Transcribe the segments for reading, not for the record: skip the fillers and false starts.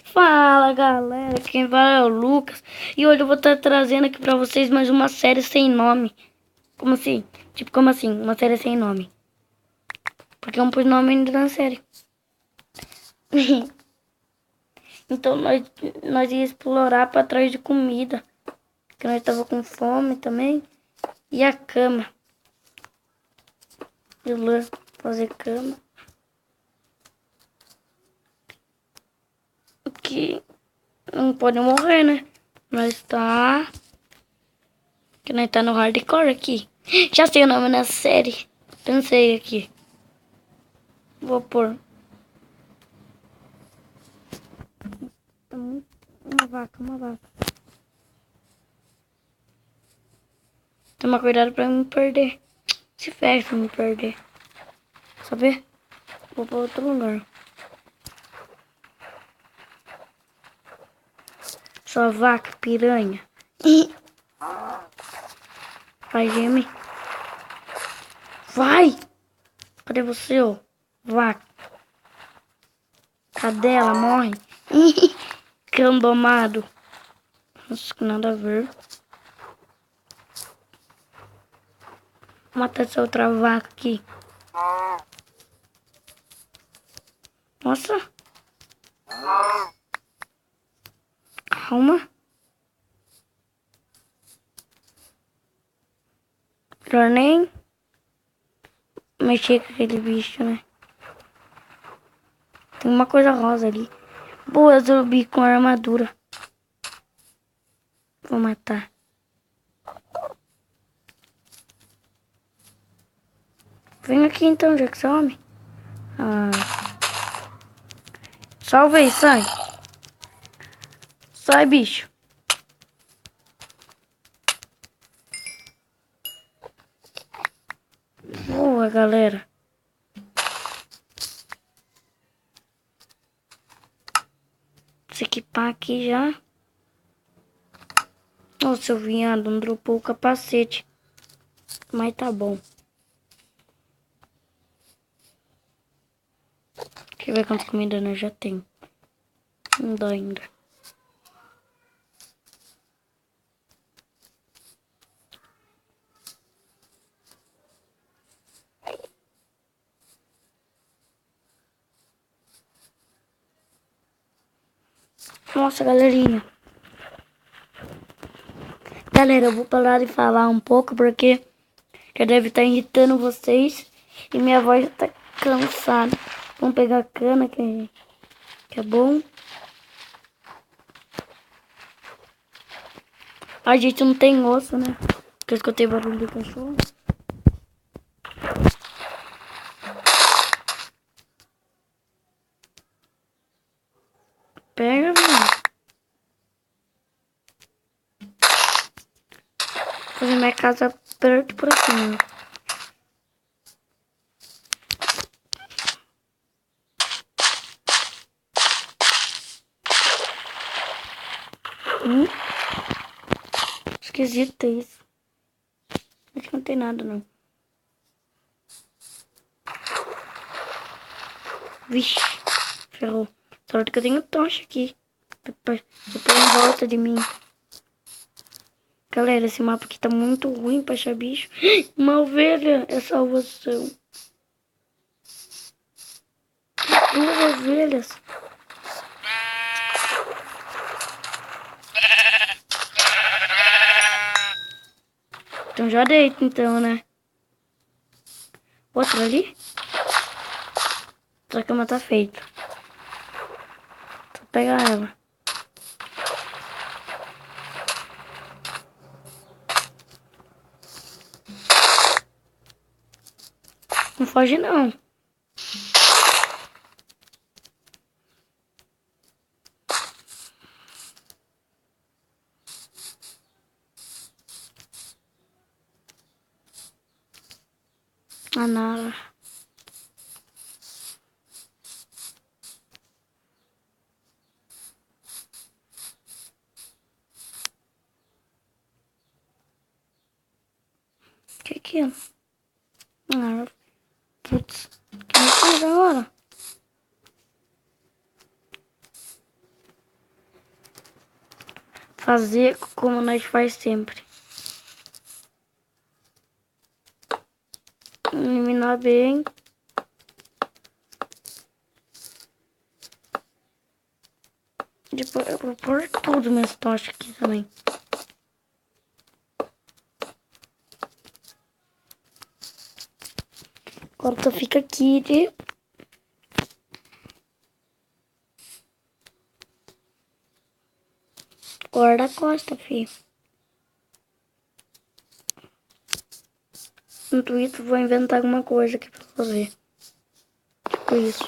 Fala galera, quem fala é o Lucas. E hoje eu vou estar trazendo aqui pra vocês mais uma série sem nome. Como assim? Tipo, como assim? Uma série sem nome? Porque eu não pus nome ainda na série. Então nós ia explorar pra trás de comida. Porque nós tava com fome também. E a cama. E lã, fazer cama. Que não pode morrer, né? Nós tá... Que nós tá no hardcore aqui. Já sei o nome da série. Pensei aqui. Vou pôr. Uma vaca, uma vaca. Toma cuidado pra não me perder. Se fecha pra me perder. Sabe? Vou pra outro lugar. Sua vaca, piranha. Vai, geme. Vai! Cadê você, ô? Vaca. Cadela, morre. Camdomado. Nossa, que nada a ver. Vou matar essa outra vaca aqui. Nossa. Calma. Melhor nem mexer com aquele bicho, né? Tem uma coisa rosa ali. Boa, zumbi com armadura. Vou matar. Vem aqui então, já que você é homem. Salve aí, sai. Sai, bicho. Boa, galera. Se equipar aqui já. Nossa, seu viado, não dropou o capacete. Mas tá bom. Deixa eu ver quantas comidas nós já tem. Não dá ainda. Nossa, galerinha. Galera, eu vou parar de falar um pouco porque já deve estar irritando vocês. E minha voz já tá cansada. Vamos pegar a cana que é bom. A gente não tem osso, né? Porque eu escutei barulho do cachorro. Pega, mano. Fazer minha casa perto por aqui, mano. Esquisito isso. Acho que não tem nada, não. Vixe, ferrou. Sorte que eu tenho tocha aqui. Depois em volta de mim. Galera, esse mapa aqui tá muito ruim pra achar bicho. Uma ovelha é salvação. 2 ovelhas. Então já deito, então, né? Outra ali? Essa cama tá feita. Vou pegar ela. Não foge, não. A Nara. Que é? Nara. Putz. O que eu fiz agora? fazer como nós faz sempre. Eliminar bem. Depois eu vou pôr tudo minhas tochas aqui também. Agora só fica aqui de... guarda-costa, filho. Enquanto isso, vou inventar alguma coisa aqui pra fazer. Tipo isso.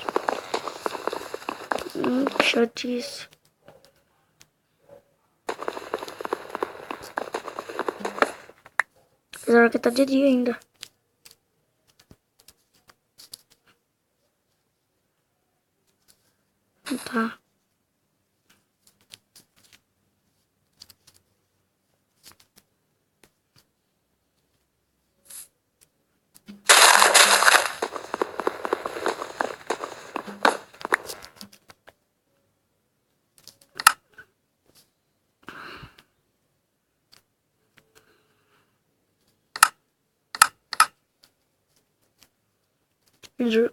Que chatice. Apesar que tá de dia ainda. Tá.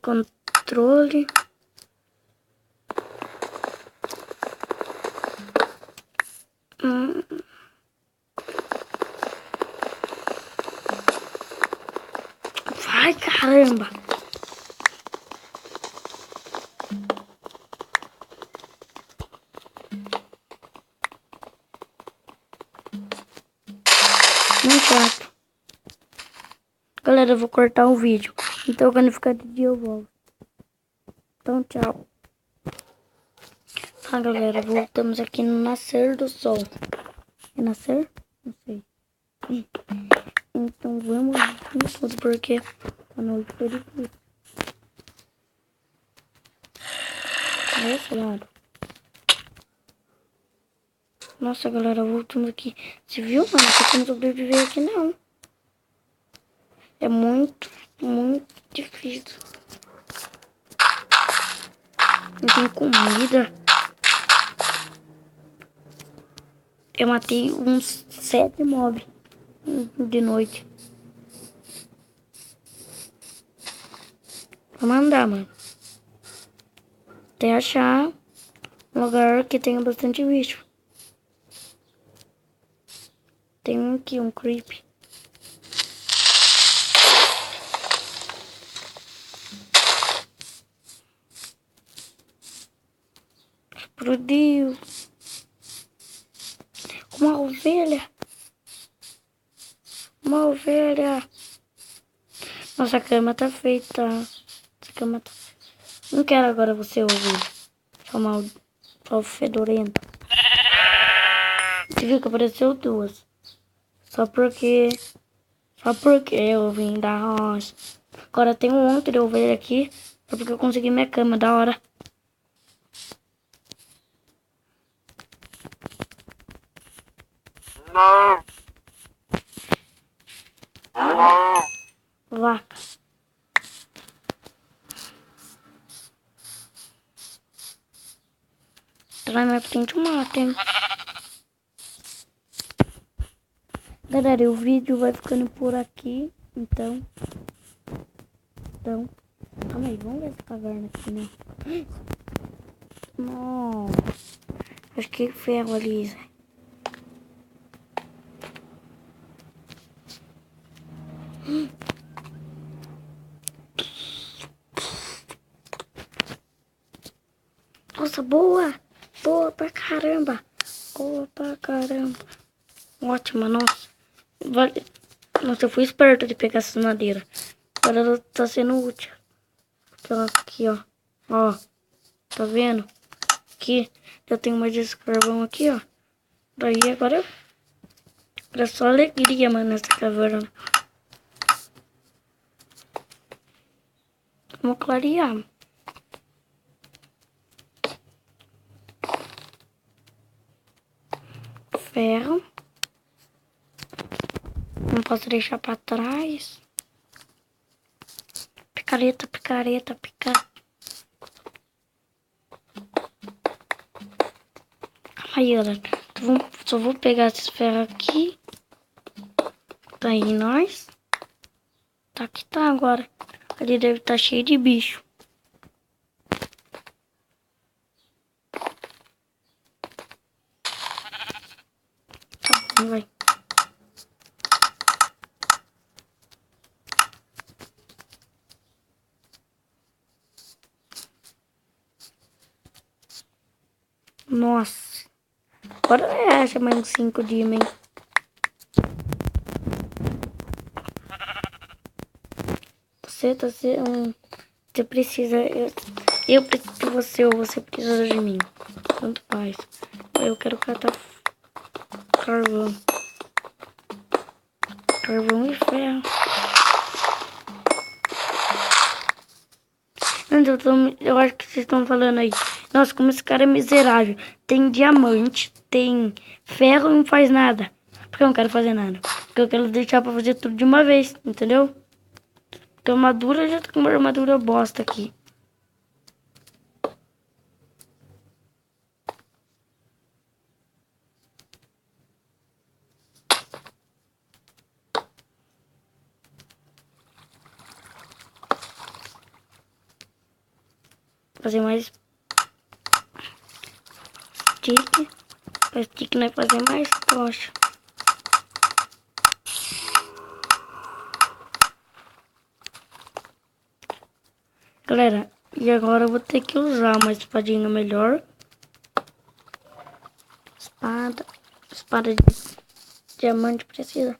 Controle. Vai, caramba. Muito chato. Galera, eu vou cortar o vídeo. Então quando ficar de dia eu volto. Então tchau. Tá, galera, voltamos aqui no nascer do sol. É nascer? Não sei. Então vamos com tudo porque a noite foi difícil. Esse lado. Nossa, galera, voltamos aqui. Você viu, mano? Não tem como sobreviver aqui, não. É muito, muito difícil. Não tem comida. Eu matei uns 7 mobs de noite. Vamos andar, mano. Até achar um lugar que tenha bastante bicho. Tem um aqui, um creep. Explodiu. Uma ovelha. Uma ovelha. Nossa, a cama tá feita. Essa cama tá... Não quero agora você ouvir. Só fedorento. Você viu que apareceu 2. Só porque eu vim da roça. Agora tem um monte de ovelha aqui. Só porque eu consegui minha cama, da hora. Vaca. Traz minha frente mata, hein? Galera, o vídeo vai ficando por aqui. Então. Calma aí, vamos ver essa caverna aqui, né? Nossa. Acho que ferro ali, Zé. Nossa, boa! Boa pra caramba! Boa pra caramba! Ótima, nossa! Vale. Nossa, eu fui esperto de pegar essa madeira. Agora ela tá sendo útil. Então, aqui, ó. Ó. Tá vendo? Aqui. Já tem mais desse carvão aqui, ó. Daí agora... Era só alegria, mano, nessa caverna. Vamos clarear. Ferro. Não posso deixar pra trás. Picareta, picareta, picareta. Calma aí, galera. Só vou pegar esses ferros aqui. Tá aí, nós. Tá que tá agora. Ali deve estar cheio de bicho. Tá bom, vai. Nossa. Agora é essa mais uns 5 dias, hein? Você tá sendo... Você precisa... Eu preciso de você ou você precisa de mim. Tanto faz. Eu quero catar carvão. Carvão e ferro. Eu acho que vocês estão falando aí. Nossa, como esse cara é miserável. Tem diamante, tem ferro e não faz nada. Porque eu não quero fazer nada. Porque eu quero deixar pra fazer tudo de uma vez, entendeu? Porque a armadura, eu já tô com uma armadura bosta aqui. Fazer mais stick. Pra stick nós fazer mais tocha. Galera, e agora eu vou ter que usar uma espadinha melhor. Espada de diamante precisa.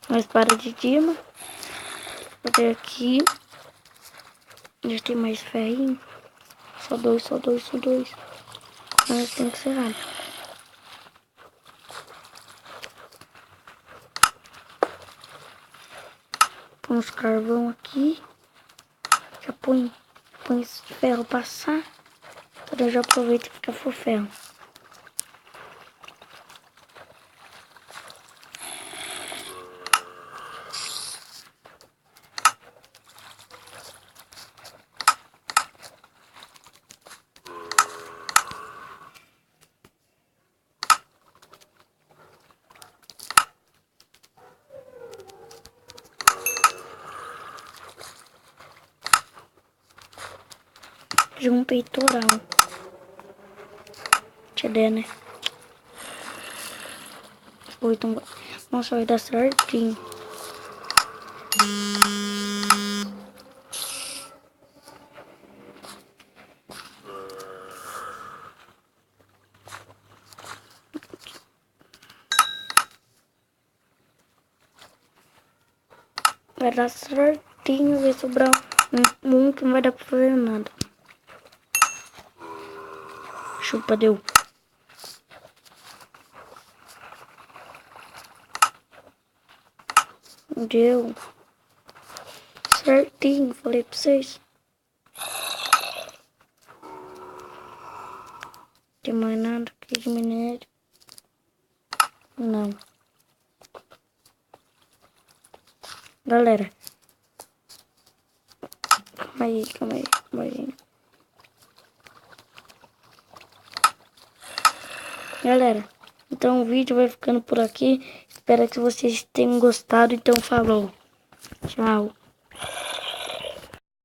Uma espada de diamante. Vou ter aqui. Já tem mais ferrinho. Só dois. Mas tem que ser rápido. Põe os carvão aqui. Já põe esse ferro passar. Então eu já aproveito e fica for ferro. De um peitoral. Tinha ideia, né? Então, nossa, vai dar certinho. Vai dar certinho, vai sobrar um que não vai dar pra fazer nada. Chupa, deu. Deu. Certinho, falei pra vocês. Tem mais nada aqui de minério? Não. Galera. Calma aí. Galera, então o vídeo vai ficando por aqui. Espero que vocês tenham gostado. Então falou. Tchau.